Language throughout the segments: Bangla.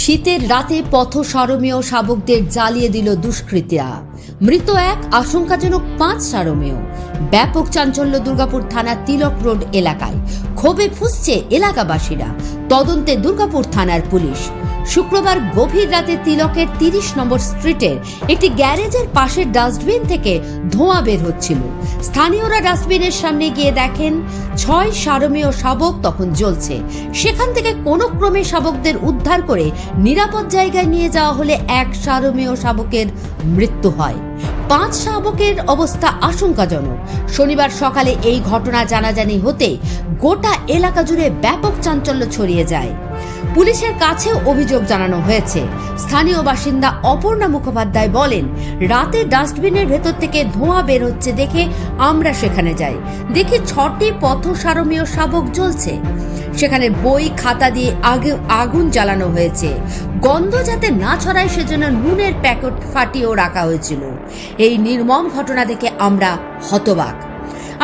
শীতের রাতে পথ-সারমেয় শাবকদের জ্বালিয়ে দিল দুষ্কৃতীরা। মৃত এক, আশঙ্কাজনক 5 সারমেয়। ব্যাপক চাঞ্চল্য দুর্গাপুর থানা তিলক রোড এলাকায়। ক্ষোভে ফুঁসছে এলাকাবাসীরা। তদন্তে দুর্গাপুর থানার পুলিশ। শুক্রবার গভীর রাতে তিলকের 30 নম্বর স্ট্রিটের একটি গ্যারেজের পাশের ডাস্টবিন থেকে ধোঁয়া বের হচ্ছিল। স্থানীয়রা ডাস্টবিনের সামনে গিয়ে দেখেন 6 সারমেয় শাবক তখন জ্বলছে। সেখান থেকে কোনো ক্রমে শাবকদের উদ্ধার করে নিরাপদ জায়গায় নিয়ে যাওয়া হলে 1 সারমেয় শাবকের মৃত্যু হয়। 5 শাবকের অবস্থা আশঙ্কাজনক। শনিবার সকালে এই ঘটনা জানাজানি হতে গোটা এলাকা জুড়ে ব্যাপক চাঞ্চল্য ছড়িয়ে যায়। পুলিশের কাছেও অভিযোগ জানানো হয়েছে। স্থানীয় বাসিন্দা অপর্ণা মুখোপাধ্যায় বলেন, রাতে ডাস্টবিনের ভেতর থেকে ধোঁয়া বের হচ্ছে দেখে আমরা সেখানে যাই। দেখি 6টি পথ-সারমেয় শাবক জ্বলছে। সেখানে বই খাতা দিয়ে আগুন জ্বালানো হয়েছে। গন্ধ যাতে না ছড়ায় সেজন্য নুনের প্যাকেট ফাটিয়েও রাখা হয়েছিল। এই নির্মম ঘটনা দেখে আমরা হতবাক।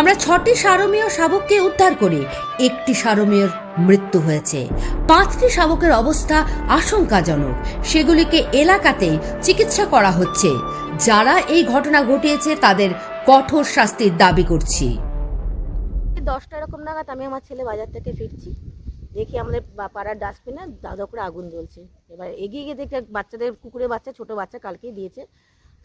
আমরা 6টি সারমেয় শাবককে উদ্ধার করি। 1টি সারমেয়র মৃত্যু হয়েছে। 5টি শাবকের অবস্থা আশঙ্কাজনক। সেগুলিকে এলাকাতেই চিকিৎসা করা হচ্ছে। যারা এই ঘটনা ঘটিয়েছে তাদের কঠোর শাস্তির দাবি করছি। 10টা এরকম নাগাদ আমি আমার ছেলে বাজার থেকে ফিরছি, দেখি আমাদের পাড়ার ডাস্টবিনে দাদা করে আগুন জ্বলছে। এবার এগিয়ে গিয়ে দেখি বাচ্চাদের, কুকুরের বাচ্চা, ছোট বাচ্চা কালকেই দিয়েছে,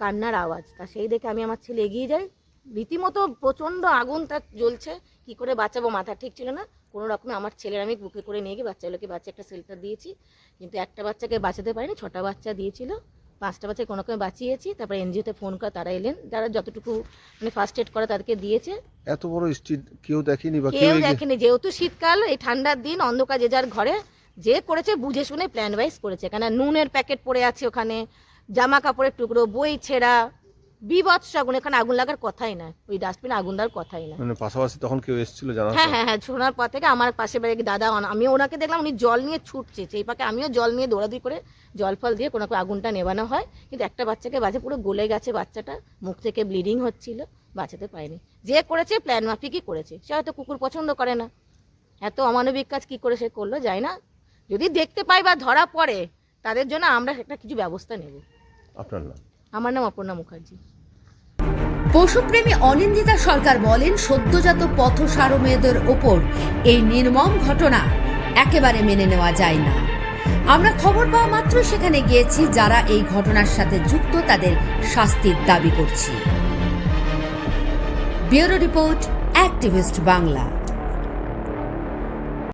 কান্নার আওয়াজ। তা সেই দেখে আমি আমার ছেলে এগিয়ে যাই। রীতিমতো প্রচণ্ড আগুনটা জ্বলছে। কি করে বাঁচাবো, মাথা ঠিক ছিল না। কোনো রকমে আমার ছেলের আমি বুকে করে নিয়ে গিয়ে বাচ্চাগুলোকে একটা শেল্টার দিয়েছি, কিন্তু একটা বাচ্চাকে বাঁচাতে পারিনি। 6টা বাচ্চা দিয়েছিল, 5টা বাচ্চা কোনো রকমে বাঁচিয়েছি। তারপরে এনজিওতে ফোন করে তারা এলেন, যারা যতটুকু মানে ফার্স্ট এড করে তাদেরকে দিয়েছে। এত বড় স্ট্রিট কেউ দেখেনি বা কেউ দেখেনি, যেহেতু শীতকাল, এই ঠান্ডার দিন, অন্ধকার, যে যার ঘরে যে করেছে বুঝে শুনে প্ল্যান ওয়াইজ করেছে। কেন নুনের প্যাকেট পড়ে আছে ওখানে, জামা কাপড়ের টুকরো, বই ছেঁড়া, বিভৎস আগুন। এখানে আগুন লাগার কথাই না, ওই ডাস্টবিনে আগুন দেওয়ার কথাই না। মানে পাশাপাশি তখন কেউ এসেছিল জানা? হ্যাঁ, শোনার পর থেকে আমার পাশে বাড়ি দাদা, আমি ওনাকে দেখলাম উনি জল নিয়ে ছুটছে, সেই পাকে আমিও জল নিয়ে দৌড়াদৌড়ি করে জল ফল দিয়ে কোনো আগুনটা নেভানো হয়। কিন্তু একটা বাচ্চাকে বাঁচে, পুরো গলে গেছে বাচ্চাটা, মুখ থেকে ব্লিডিং হচ্ছিল, বাঁচাতে পারেনি। যে করেছে প্ল্যান মাফিকই করেছে। সে হয়তো কুকুর পছন্দ করে না, এত অমানবিক কাজ কি করে সে করলো যায় না। যদি দেখতে পাই বা ধরা পড়ে তাদের জন্য আমরা একটা কিছু ব্যবস্থা নেব। আপনার নাম? আমার নাম অপর্ণা মুখার্জি। পশুপ্রেমী অনিন্দিতা সরকার বলেন, সদ্যজাত পথ-সারমেয়দের ওপর এই নির্মম ঘটনা একেবারে মেনে নেওয়া যায় না। আমরা খবর পাওয়া মাত্র সেখানে গিয়েছি। যারা এই ঘটনার সাথে যুক্ত তাদের শাস্তির দাবি করছি। Bureau report, activist Bangla.